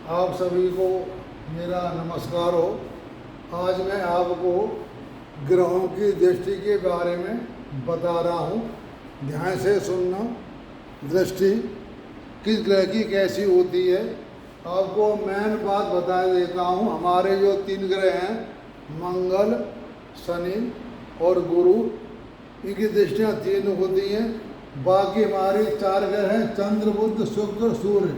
आप सभी को मेरा नमस्कार हो। आज मैं आपको ग्रहों की दृष्टि के बारे में बता रहा हूँ। ध्यान से सुनना। दृष्टि किस ग्रह की कैसी होती है, आपको मेन बात बता देता हूँ। हमारे जो 3 ग्रह हैं, मंगल, शनि और गुरु, इनकी दृष्टियाँ 3 होती हैं। बाकी हमारे 4 ग्रह हैं, चंद्र, बुध, शुक्र, सूर्य,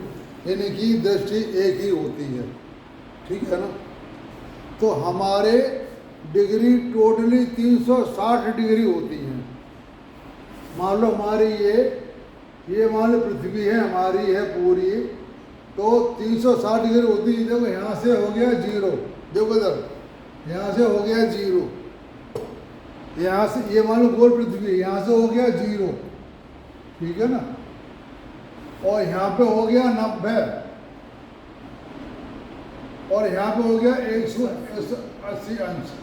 इनकी दृष्टि एक ही होती है। ठीक है ना। तो हमारे डिग्री टोटली 360 डिग्री होती है। मान लो हमारी ये मान लो पृथ्वी है, हमारी है पूरी, तो 360 डिग्री होती है। देखो यहाँ से हो गया 0, देखो इधर यहाँ से हो गया 0, यहाँ से ये मान लो गोल पृथ्वी, यहाँ से हो गया 0, ठीक है ना। और यहाँ पे हो गया 90, और यहाँ पे हो गया 180 अंश।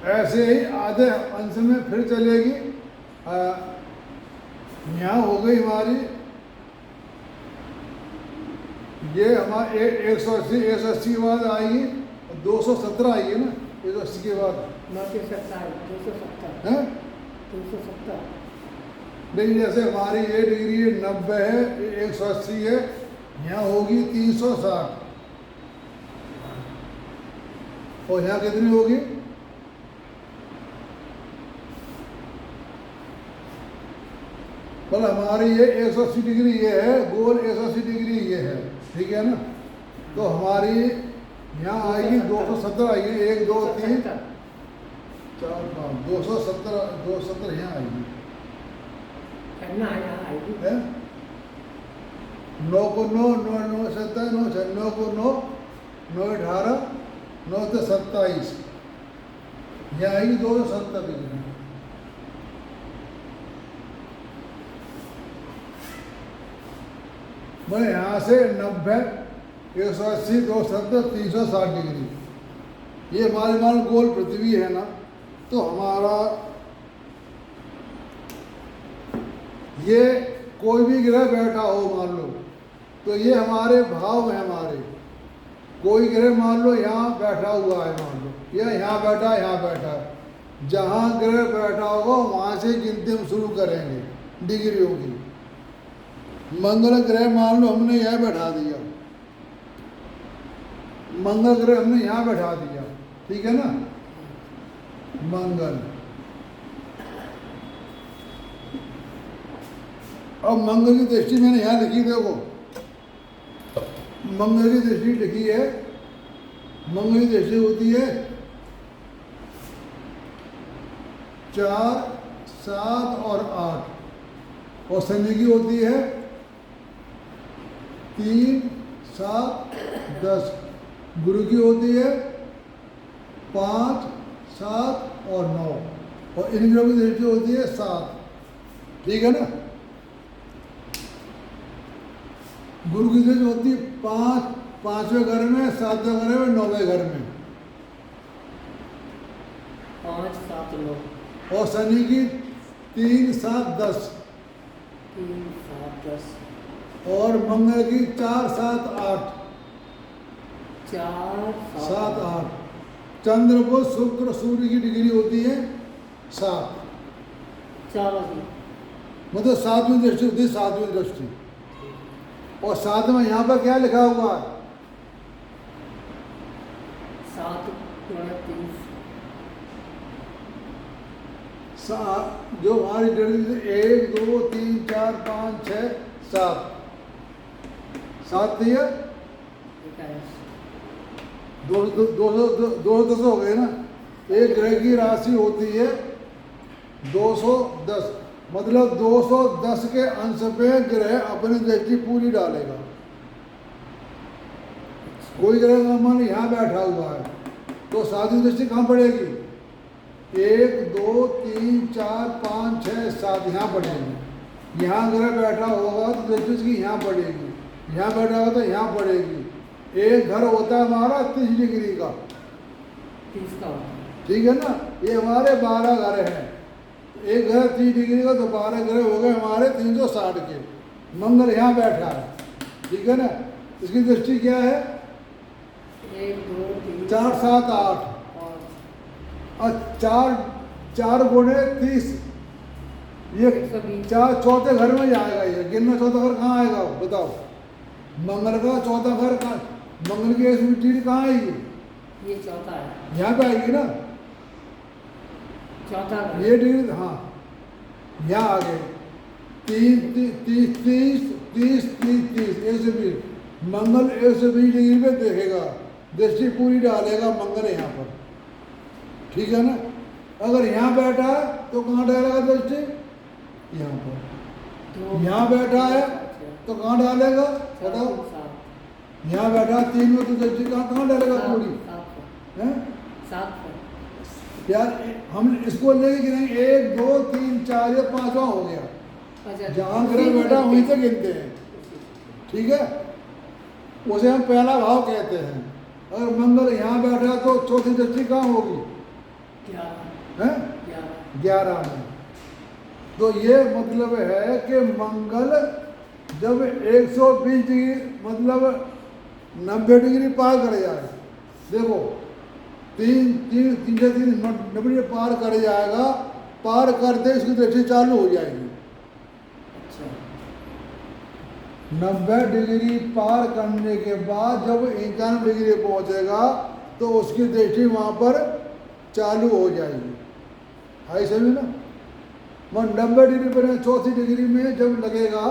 ऐसे ही आधे अंश में फिर चलेगी। यहाँ हो गई हमारी ये हमारे 180 के बाद आएगी, 217 आएगी ना, 180 के बाद 270 है 270। नहीं, जैसे हमारी ये डिग्री 90 है, 180 है, यहाँ होगी 360, और यहाँ कितनी होगी? मतलब हमारी ये 180 डिग्री ये है, गोल 180 डिग्री ये है, ठीक है ना। तो हमारी यहाँ आएगी 270 आएगी, 1 2 3 4 5 270 यहाँ आएगी। 9 को 9 9 9 7 9 6 9 को 9 9 18 9 से 27, यहाँ आएगी 270 डिग्री। मैं यहाँ से 90 180 270 360 डिग्री, ये हमारे मान गोल पृथ्वी है ना। तो हमारा ये कोई भी ग्रह बैठा हो मान लो, तो ये हमारे भाव हैं। हमारे कोई ग्रह मान लो यहाँ बैठा हुआ है, मान लो या यहाँ बैठा है, यहाँ बैठा है, जहाँ ग्रह बैठा होगा वहाँ से गिनती हम शुरू करेंगे डिग्रियों की। मंगल ग्रह मान लो हमने यहाँ बैठा दिया, मंगल ग्रह हमने यहाँ बैठा दिया, ठीक है ना। मंगल, अब मंगल की दृष्टि मैंने यहाँ लिखी, देखो मंगल की दृष्टि लिखी है। मंगल की दृष्टि होती है 4 7 और 8, और शनि की होती है 3 7 10, गुरु की होती है 5 7 और 9, और इन ग्रहों की दृष्टि होती है 7, ठीक है ना। गुरु की दृष्टि होती है 5वें घर में, 7वें घर में, 9वें घर में, 5 7 9, और शनि की 3 7 10, 3 7 10, और मंगल की 4 7 8, 4 7 8। चंद्र को शुक्र सूर्य की डिग्री होती है 7, 4 मतलब 7वीं दृष्टि होती है, 7वीं दृष्टि। और 7 में यहाँ पर क्या लिखा हुआ है? 7 जो हमारी डिग्री 1 2 3 4 5 6 7 7 थी है, 210 हो गए ना। एक ग्रह की राशि होती है 210, मतलब 210 के अंश पे ग्रह अपनी दृष्टि पूरी डालेगा। कोई ग्रह मान यहाँ बैठा हुआ है, तो 7वीं दृष्टि कहाँ पड़ेगी? 1 2 3 4 5 6 7 यहाँ पड़ेगी। यहाँ ग्रह बैठा होगा तो दृष्टि उसकी यहाँ पड़ेगी, यहाँ बैठा होगा तो यहाँ पड़ेगी। एक घर होता है हमारा 30 डिग्री का, 30 का, ठीक है ना। ये हमारे 12 घर हैं। एक घर 30 डिग्री का, तो 12 ग्रह हो गए हमारे 360 के। मंगल यहाँ बैठा है, ठीक है ना। इसकी दृष्टि क्या है? 1 2 3 4 7 8 और 4 गुणे 30, ये 120। चौथे घर में जाएगा। ये गिनना चौथा घर कहाँ आएगा बताओ? मंगल का चौथा घर कहाँ? मंगल की एक्सट्रीमिटी कहाँ आएगी? ये चौथा है, यहाँ पे आएगी ना, चौथा घर। ये डिग्री, हाँ यहाँ आ गए 30 30 30 30 120। मंगल 120 डिग्री पे देखेगा, दृष्टि पूरी डालेगा मंगल यहाँ पर, ठीक है ना। अगर यहाँ बैठा है तो कहाँ डालेगा दृष्टि? यहाँ पर। दो, यहाँ बैठा है तो कहाँ डालेगा बताओ? 7 यहाँ बैठा 3 में तो दृष्टि कहाँ डालेगा पूरी? 7 हैं 7 यार, हम इसको लेके गिनेंगे 1 2 3 4 ये 5वां हो गया। अच्छा, जहाँ ग्रह बैठा वहीं से गिनते हैं, ठीक है। उसे हम पहला भाव कहते हैं। अगर मंगल यहाँ बैठा है तो चौथी दृष्टि कहाँ होगी? 11 हैं 11 में। तो ये मतलब है कि मंगल जब 120 डिग्री मतलब 90 डिग्री पार कर जाए, देखो 3 से 3 90 डिग्री पार कर जाएगा, पार करते इसकी दृष्टि चालू हो जाएगी। अच्छा 90 डिग्री पार करने के बाद जब 91 डिग्री पहुंचेगा तो उसकी दृष्टि वहाँ पर चालू हो जाएगी। है सही ना? 90 डिग्री पर चौथी डिग्री में जब लगेगा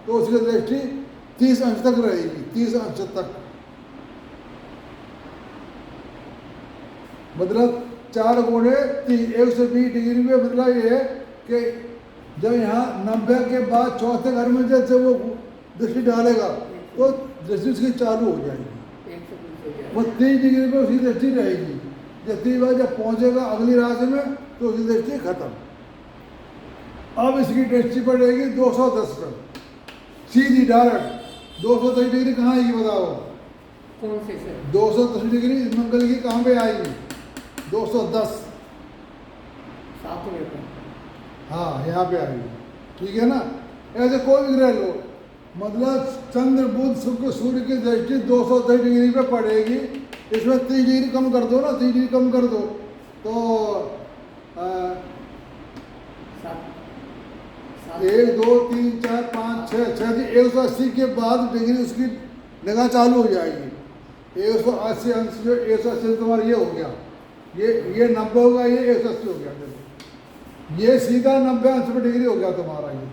तो उसकी दृष्टि 30 अंश तक रहेगी, 30 अंश तक। मतलब 4 गुणे 3 120 डिग्री में। मतलब ये है कि जब यहाँ 90 के बाद चौथे घर में जैसे वो दृष्टि डालेगा तो दृष्टि उसकी चालू हो जाएगी। 120 हो जाएगा। वो 30 डिग्री पे उसकी दृष्टि रहेगी। जब 30 बार जब पहुँचेगा अगली राशि में तो उसकी दृष्टि खत्म। अब इसकी दृष्टि पड़ेगी 210 पर, सीधी डायरेक्ट। 210 डिग्री कहाँ आएगी बताओ? कौन से सर? 210 डिग्री मंगल की कहाँ पे आएगी? 210, 7वें पर। हाँ यहाँ पे आएगी, ठीक है ना। ऐसे कोई भी ग्रह लो, मतलब चंद्र बुध शुक्र सूर्य की दृष्टि 210 डिग्री पे पड़ेगी। इसमें 30 डिग्री कम कर दो ना, 30 डिग्री कम कर दो तो 1 2 3 4 5 6 180 के बाद डिग्री उसकी निगाह चालू हो जाएगी। 180 अंश जो 180 तुम्हारा ये हो गया, ये 90 होगा, ये 180 हो गया। देखो ये सीधा 90 अंश पे डिग्री हो गया तुम्हारा, ये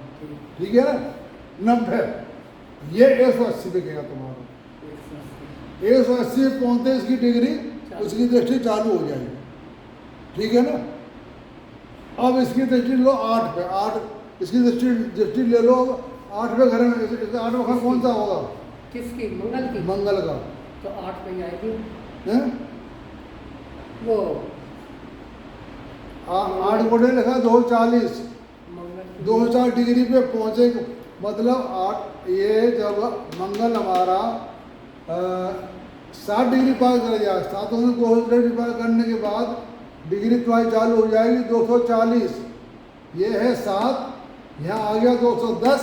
ठीक है ना। 90 ये 180 पे गया तुम्हारा। 180 पहुंचते इसकी डिग्री उसकी दृष्टि चालू हो जाएगी, ठीक है ना। अब इसकी दृष्टि लो 8 पे, 8 इसकी दृष्टि ले लो 8 पे घर में। 8वां घर कौन सा होगा? किसकी? मंगल की। मंगल का। तो 8 पे आएगी हैं? वो 8 गुणे लिखा 240, मंगल की। 240 डिग्री पे पहुंचे। मतलब 8 ये जब मंगल हमारा 60 डिग्री पार कर जाए, 7 डिग्री पार करने के बाद डिग्री तुम्हारी चालू हो जाएगी 240। ये है 7, यहाँ आ गया 210।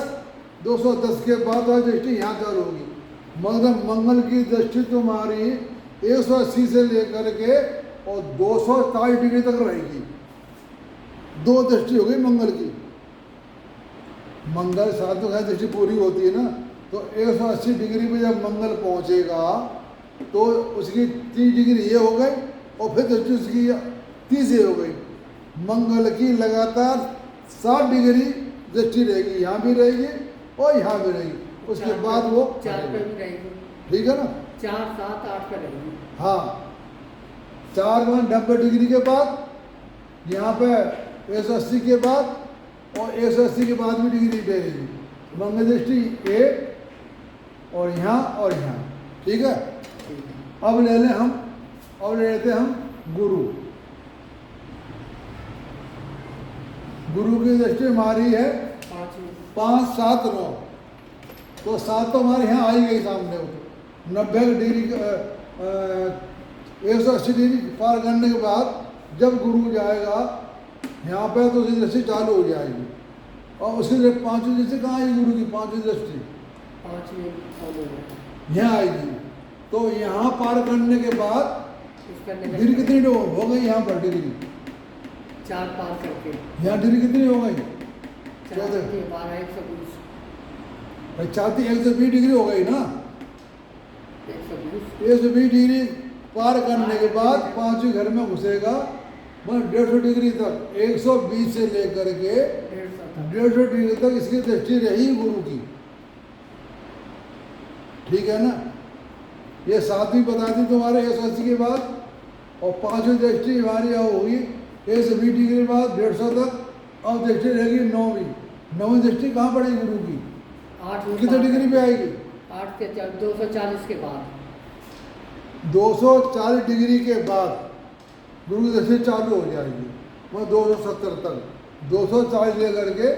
210 के बाद वह दृष्टि यहाँ चालू होगी। मतलब मंगल की दृष्टि तुम्हारी 180 से लेकर के और 240 डिग्री तक रहेगी। 2 दृष्टि हो गई मंगल की। मंगल 7 तो दृष्टि पूरी होती है ना, तो 180 डिग्री पे जब मंगल पहुंचेगा तो उसकी 30 डिग्री ये हो गई और फिर दृष्टि उसकी 30 ये हो गई। मंगल की लगातार 60 डिग्री दृष्टि रहेगी, यहाँ भी रहेगी और यहाँ भी रहेगी। उसके बाद वो 4 पे भी रहेगी, ठीक है ना। 4 7 8 पे रहेगी। हाँ 4 में 90 डिग्री के बाद यहाँ पे 180 के बाद और 180 के बाद भी डिग्री रहेगी। मंगल दृष्टि 1 और यहाँ, ठीक है। अब ले लें हम, अब ले लेते हम गुरु। गुरु की दृष्टि हमारी है 5 7 9, तो 7 तो हमारे यहाँ आई गई सामने। 90 डिग्री 180 डिग्री पार करने के बाद जब गुरु जाएगा यहाँ पे तो उसकी दृष्टि चालू हो जाएगी। और उसकी 5वीं दृष्टि कहाँ आएगी गुरु की? 5वीं दृष्टि 5वें यहाँ आएगी। तो यहाँ पार करने के बाद इसका डिग्री नेगेटिव कितनी हो गई यहाँ पर डिग्री? 4 पार करके यहाँ डिग्री कितनी हो गई? 4 के 12 120 भाई 120 डिग्री हो गई ना। 120 120 डिग्री पार करने के बाद पांचवें घर में घुसेगा, बस 150 डिग्री तक 120 से लेकर के 150 डिग्री तक इसकी दृष्टि रही गुरु की। ठीक है ना। ये सातवीं बता दी तुम्हारे 180 के बाद, और पांचवी दृष्टि हमारी होगी 120 डिग्री के बाद 150 तक। अब दृष्टि रहेगी नौवीं दृष्टि कहाँ पड़ेगी गुरु की? 8 कितने डिग्री पे आएगी? 8 के 240 के बाद 240 डिग्री के बाद गुरु की दृष्टि चालू हो जाएगी, वह 270 तक 240 लेकर के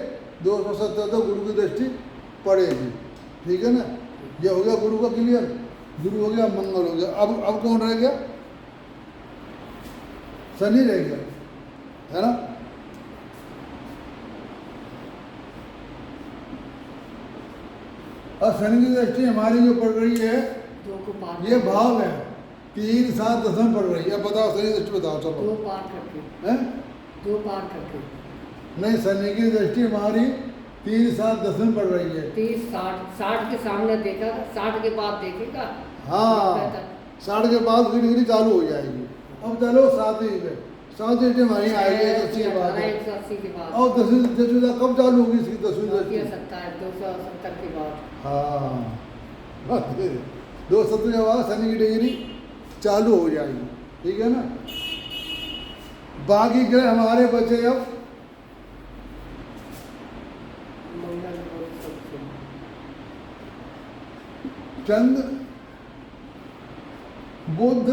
270 तक गुरु की दृष्टि पड़ेगी। ठीक है ना। ये हो गया गुरु का क्लियर। गुरु हो गया, मंगल हो गया। अब कौन रह गया? शनि रह गया, है ना। अब शनि की दृष्टि हमारी जो पड़ रही है, 2 को पार ये भाव है 3 7 10 में पड़ रही है। अब बताओ शनि दृष्टि बताओ। 2 चलो पार करके हैं? 2 पार करके नहीं, शनि की दृष्टि हमारी 3 7 10 में पड़ रही है। 30 60 के सामने देखा, 60 के बाद देखेगा। हाँ, 60 के बाद उसकी डिग्री चालू हो जाएगी। अब चलो 7वीं पे, 7वीं दृष्टि वहीं आएगी 180 के बाद। 180 के बाद और 10वीं दृष्टि कब चालू होगी इसकी? 10वीं ये दृष्टि। 270 के बाद हाँ, 270 के बाद शनि की डिग्री चालू हो जाएगी। ठीक है ना। बाकी ग्रह हमारे बचे अब मंगल और सबसे चंद्र, बुध,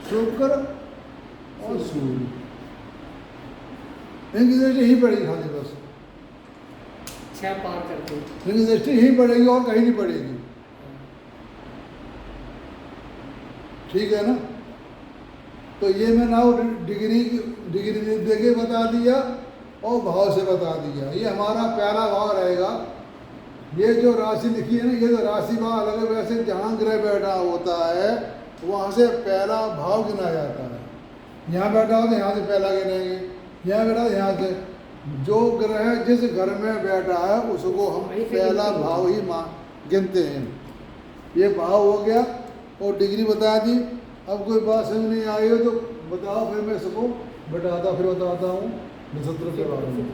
शुक्र और सूर्य। इनकी दृष्टि ही पड़ेगी खाली बस। 6 पार करके इनकी दृष्टि ही पड़ेगी और कहीं नहीं पड़ेगी। ठीक है ना। तो ये मैं नाउ डिग्री दे के बता दिया और भाव से बता दिया। ये हमारा प्यारा भाव रहेगा। ये जो राशि लिखी है ना, ये तो राशि भाव अलग है। वैसे जहाँ ग्रह बैठा होता है वहाँ से पहला भाव गिना जाता है। यहाँ बैठा हो तो यहाँ से पहला गिनेंगे, यहाँ बैठा हो यहाँ से। जो ग्रह जिस घर में बैठा है उसको हम पहला भाव ही गिनते हैं। ये भाव हो गया और डिग्री बता दी। अब कोई बात समझ नहीं आई हो तो बताओ, फिर मैं इसको बताता हूँ नक्षत्र के बारे में।